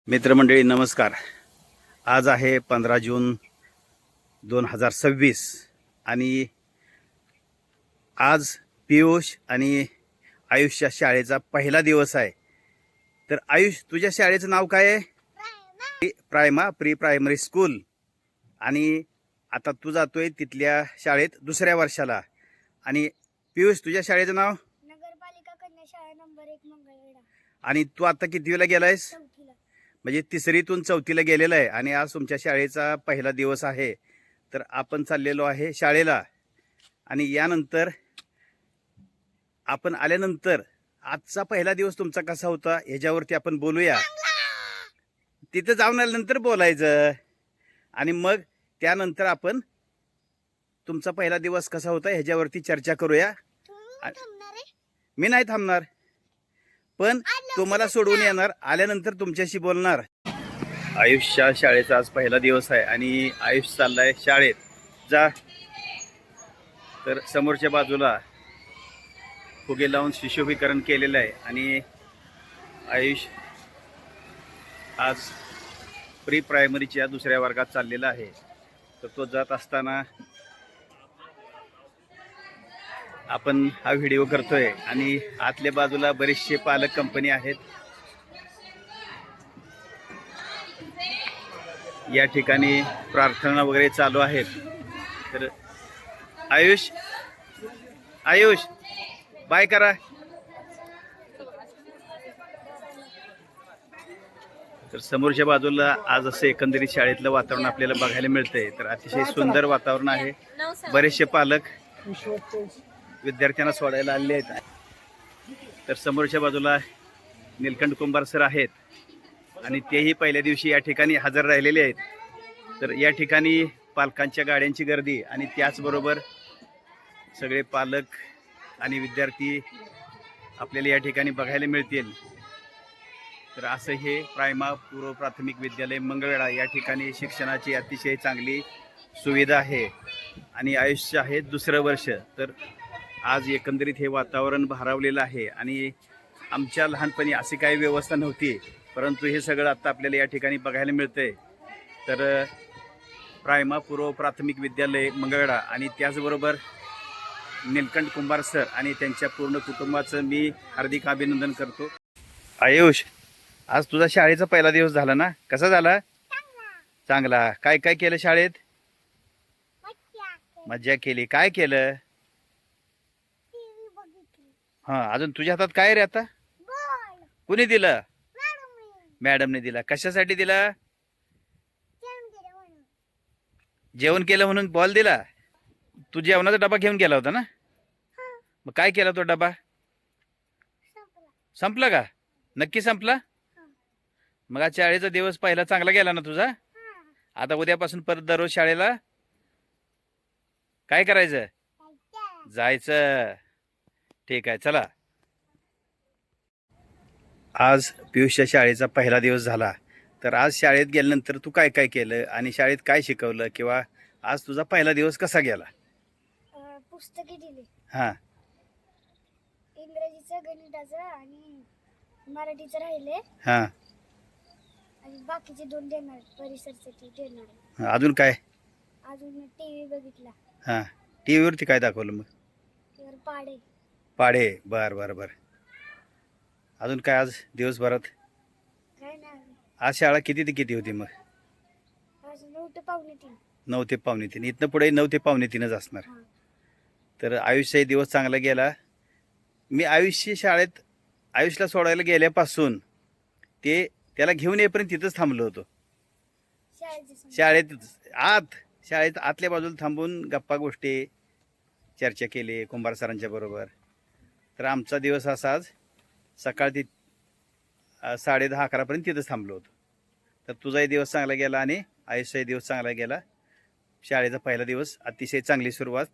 मित्रमंडळी नमस्कार. आज आहे 15 जून 2026 आणि आज पियुष आणि आयुषच्या शाळेचा पहिला दिवस आहे. तर आयुष, तुझ्या शाळेचं नाव काय आहे? Pre primary school. आणि आता तू जातोय तिथल्या शाळेत दुसऱ्या वर्षाला. आणि पियुष, तुझ्या शाळेचं नाव? नगरपालिका कन्या शाळा नंबर 1 मंगळवेढा. आणि तू आता कितवीला गेलायस? चौथीला. म्हणजे तिसरीतून चौथीला गेलेला आहे आणि आज तुमच्या शाळेचा पहिला दिवस आहे. तर आपण चाललेलो आहे शाळेला आणि यानंतर आपण आल्यानंतर आजचा पहिला दिवस तुमचा कसा होता ह्याच्यावरती आपण बोलूया. तिथं जाऊन आल्यानंतर बोलायचं आणि मग त्यानंतर आपण तुमचा पहिला दिवस कसा होता ह्याच्यावरती चर्चा करूया. मी नाही थांबणार, पण तुम्हाला सोडून येणार, आल्यानंतर तुमच्याशी बोलणार. आयुषच्या शाळेचा आज पहिला दिवस आहे आणि आयुष चाललाय शाळेत. जा. तर समोरच्या बाजूला फुगे लावून सुशोभीकरण केलेलं आहे आणि आयुष आज प्री प्रायमरीच्या दुसऱ्या वर्गात चाललेला आहे. तर तो जात असताना आपण हा व्हिडिओ करतोय आणि आतल्या बाजूला बरेचसे पालक कंपनी आहेत. या ठिकाणी प्रार्थना वगैरे चालू आहेत. तर आयुष आयुष बाय करा. तर समोरच्या बाजूला आज असं एकंदरीत शाळेतलं वातावरण आपल्याला बघायला मिळतंय. तर अतिशय सुंदर वातावरण आहे. बरेचसे पालक विद्यार्थ्यांना सोडायला आलेले आहेत. तर समोरच्या बाजूला नीलकंठ कुंभार सर आहेत आणि तेही पहिल्या दिवशी या ठिकाणी हजर राहिलेले आहेत. तर या ठिकाणी पालकांच्या गाड्यांची गर्दी आणि त्याचबरोबर सगळे पालक आणि विद्यार्थी आपल्याला या ठिकाणी बघायला मिळतील. तर असं हे प्रायमा पूर्व प्राथमिक विद्यालय मंगळवेढा या ठिकाणी शिक्षणाची अतिशय चांगली सुविधा आहे आणि आयुष्य आहे दुसरं वर्ष. तर आज एकंदरीत हे वातावरण भारावलेलं आहे आणि आमच्या लहानपणी अशी काही व्यवस्था नव्हती, परंतु हे सगळं आता आपल्याला या ठिकाणी बघायला मिळतंय. तर प्रायमा पूर्व प्राथमिक विद्यालय मंगळवेढा आणि त्याचबरोबर नीलकंठ कुंभार सर आणि त्यांच्या पूर्ण कुटुंबाचं मी हार्दिक अभिनंदन करतो. आयुष, आज तुझा शाळेचा पहिला दिवस झाला ना? कसा झाला? चांगला. काय काय केलं शाळेत? मज्जा केली. काय केलं? हा, अजून तुझ्या हातात काय रे आता? कुणी दिलं? मॅडमने दिला. कशासाठी दिला? जेवण केलं म्हणून बॉल दिला. तू जेवणाचा डबा घेऊन गेला होता ना? मग काय केला तो डबा? संपला का? नक्की संपला? मग आज शाळेचा दिवस पहिला चांगला गेला ना तुझा? आता उद्यापासून परत दररोज शाळेला काय करायचं? जायचं. ठीक आहे, चला. आज पियुषच्या शाळेचा पहिला दिवस झाला. तर आज शाळेत गेल्यानंतर तू काय काय केलं आणि शाळेत काय शिकवलं, किंवा आज तुझा पहिला दिवस कसा गेला? पुस्तके दिली. हा. इंग्रजीचं, गणिताचं आणि मराठीचं राहिले हा. आणि बाकीचे 2 देणार. परिसरसाठी देणार. अजून काय? अजून टीव्ही बघितला. हा. टीव्हीवरती काय दाखवलं मग? त्यावर पाडे. पाढे. बर बर बर. अजून काय आज दिवसभरात? काय नाही. आज शाळा किती ते किती होती मग? आज 9 ते 2:45. 9 ते 2:45. इथनं पुढे 9 ते 2:45च असणार. हा. तर आयुषचाही दिवस चांगला गेला. मी आयुषला सोडायला गेल्यापासून ते त्याला घेऊन येईपर्यंत तिथंच थांबलो होतो. शाळेत आतल्या बाजूला थांबून गप्पा गोष्टी चर्चा केली कुंभार सरांच्या बरोबर. तर आमचा दिवस असाच सकाळी 10:30-11पर्यंत तिथंच थांबलो होतो. तर तुझाही दिवस चांगला गेला आणि आयुष्याचाही दिवस चांगला गेला. शाळेचा पहिला दिवस अतिशय चांगली सुरुवात